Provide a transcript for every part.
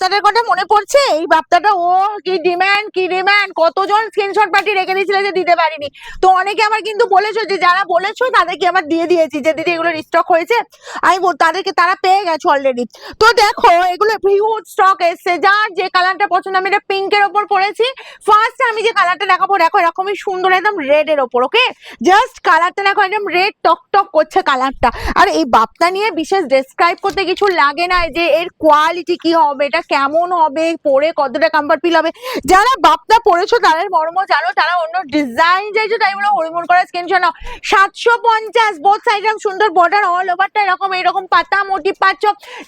বাপ্তাটার কথা মনে পড়ছে? এই বাপ্তাটা ও কি ডিমান্ড কতজন স্ক্রিনশট পাঠিয়ে রেখে দিয়েছিল যে দিতে পারিনি। তো অনেকে আমার কিন্তু বলেছো, যে যারা বলেছো তাদেরকে আমার দিয়ে দিয়েছি যে দিদি এগুলো রিস্টক হয়েছে। আমি তাদেরকে তারা পেয়ে গেছে অলরেডি। তো দেখো এগুলো হিউজ স্টক এসছে, যার যে কালারটা পছন্দ। আমি এটা পিঙ্কের ওপর পরেছি। ফার্স্ট আমি যে কালারটা দেখাবো, দেখো এরকমই সুন্দর একদম রেড এর ওপর। ওকে, জাস্ট কালারটা দেখো একদম রেড টক করছে কালারটা। আর এই বাপ্তা নিয়ে বিশেষ ডেসক্রাইব করতে কিছু লাগে না, যে এর কোয়ালিটি কি হবে, এটা কেমন হবে, পরে কতটা কমফর্ট ফিল হবে। যারা বাপ্তা পরেছো তাদের মর্ম জানো, তারা অন্য ডিজাইন চাইছো তাই বলে হরিমোর করা স্ক্রিনশট নাও। 750 বোথ সাইড এরকম সুন্দর বর্ডার, অল ওভারটা এরকম পাতা মোটিভ পাচ্ছ।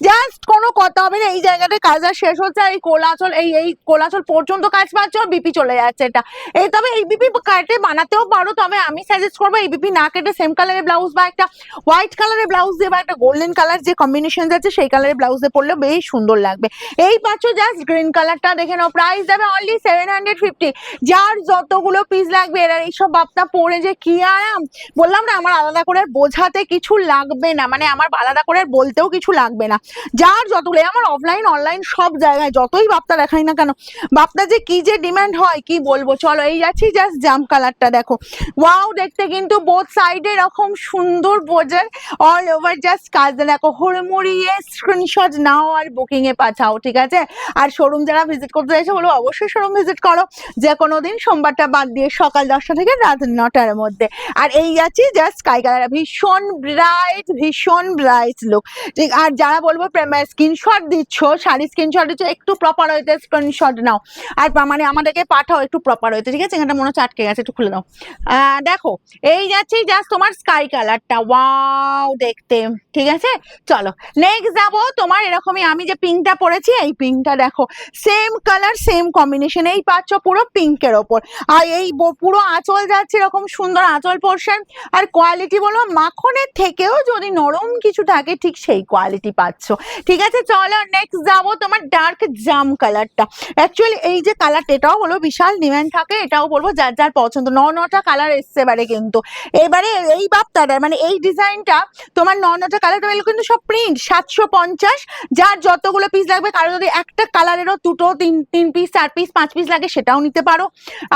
জাস্ট কোনো কথা হবে না, এই জায়গাটায় কাজটা শেষ হচ্ছে, এই কোলাচল এই কোলাচল পর্যন্ত কাজ পাচ্ছ, বিপি চলে যাচ্ছে। এটা এই তবে এই বিপি কাটে বানাতেও পারো, তবে আমি সাজেস্ট করবো এই বিপি না কেটে সেম কালারের ব্লাউজ বা একটা হোয়াইট কালারের ব্লাউজ দিয়ে বা একটা গোল্ডেন কালার যে কম্বিনেশন যাচ্ছে সেই কালারের ব্লাউজ দিয়ে পরলেও বেশ সুন্দর লাগবে। এই পাচ্ছ জাস্ট গ্রিন কালারটা দেখে নাও, প্রাইস যাবে অনলি 750। যার যতগুলো পিস লাগবে, এরা এইসব বাপ্তা পরে যে কি আরাম, বললাম না আমার আলাদা করে বোঝাতে কিছু লাগবে না, মানে আমার আলাদা করে বলতেও কিছু লাগবে না। যার যতগুলো, আমার অফলাইন অনলাইন সব জায়গায় যতই বাপ্তা দেখাই না কেন, বাপ্তা যে কি যে ডিমান্ড হয় কি বলবো। চলো এই যাচ্ছি জাস্ট জাম কালারটা দেখো, ওয়াও দেখতে কিন্তু বোথ সাইডে এরকম সুন্দর বোঝার অল ওভার জাস্ট কাজ দেখো, হুড়মুড়িয়ে স্ক্রিনশট নাও আর বুকিং এ পাঠাও, ঠিক আছে। আর শোরুম যারা ভিজিট করতে চাইছে বলো অবশ্যই শোরুম ভিজিট করো, যে কোনো দিন সোমবারটা বাদ দিয়ে সকাল 10টা থেকে রাত 9টার মধ্যে। আর এই যাচ্ছি জাস্ট স্কাই কালার, ভীষণ ব্রাইট লুক, ঠিক। আর যারা বলবো স্ক্রিনশট দিচ্ছ, শাড়ি স্ক্রিনশট দিচ্ছ, একটু প্রপার হইতে স্ক্রিনশট নাও, আর মানে আমাদেরকে পাঠাও একটু প্রপার হইতে, ঠিক আছে। এখানটা মনে হচ্ছে আটকে গেছে, একটু খুলে দাও। দেখো এই যাচ্ছি জাস্ট তোমার স্কাই কালারটা, ওয়াও দেখতে, ঠিক আছে। চলো নেক্সট যাবো তোমার এরকমই, আমি যে পিঙ্কটা পরেছি এই পিঙ্কটা দেখো, সেম কালার সেম কম্বিনেশন, এই পাচ্ছ পুরো পিঙ্কের ওপর। আর এই পুরো আঁচল যাচ্ছে এরকম সুন্দর আঁচল পোর্শন, আর কোয়ালিটি বলো মাখনের থেকেও যদি নরম কিছু থাকে ঠিক সেই কোয়ালিটি পাচ্ছ, ঠিক আছে। চলো নেক্সট যাবো তোমার ডার্ক জাম কালারটা। অ্যাকচুয়ালি এই যে কালারটা এটাও বলবো বিশাল ডিমান্ড থাকে, এটাও বলবো যার যার পছন্দ। নটা কালার এসছে এবারে, কিন্তু এবারে এই বাপ্তাটা মানে এই ডিজাইনটা তোমার নটা কালারটা কিন্তু সব প্রিন্ট। 750, যার যতগুলো পিস লাগবে, কারো যদি একটা কালারেরও দুটো তিন পিস 4 পিস 5 পিস লাগে সেটাও নিতে পারো।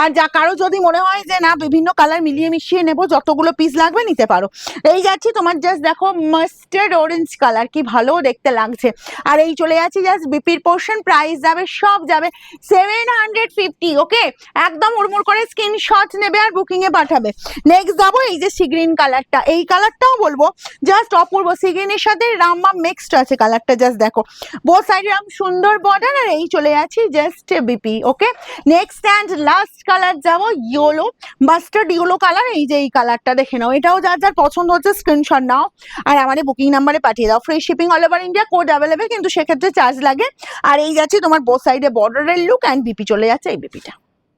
আর যা কারো যদি মনে হয় যে না বিভিন্ন কালার মিলিয়ে মিশিয়ে নেবো, যতগুলো পিস লাগবে নিতে পারো। এই যাচ্ছি তোমার জাস্ট দেখো মাস্টার্ড অরেঞ্জ কালার, কি ভালো দেখতে লাগছে। আর এই চলে যাচ্ছি জাস্ট বিপির পোর্শন, প্রাইস যাবে সব যাবে 750। ওকে, একদম উড়মুড় করে স্ক্রিনশট নেবে আর বুকিং এ পাঠাবে। নেক্সট যাবো এই যে সি গ্রিন কালারটা, এই কালারটাও বলবো জাস্ট অপূর্ব, সি গ্রিনের সাথে রামা মিক্সড আছে কালারটা, জাস্ট দেখো বোথ সাইডে রাম সুন্দর বর্ডার। আর এই চলে যাচ্ছি just BP. Okay, next and last colour যাবো ইয়েলো, মাস্টার্ড ইয়েলো কালার। এই যে এই কালারটা দেখে নাও, এটাও যার যার পছন্দ হচ্ছে স্ক্রিনশট নাও আর আমাদের বুকিং নাম্বারে পাঠিয়ে দাও। Free shipping all over India, code available, কিন্তু সেক্ষেত্রে চার্জ লাগে। আর এই যাচ্ছে তোমার বোথ সাইডে বর্ডারের লুক অ্যান্ড বিপি চলে যাচ্ছে এই বিপিটা।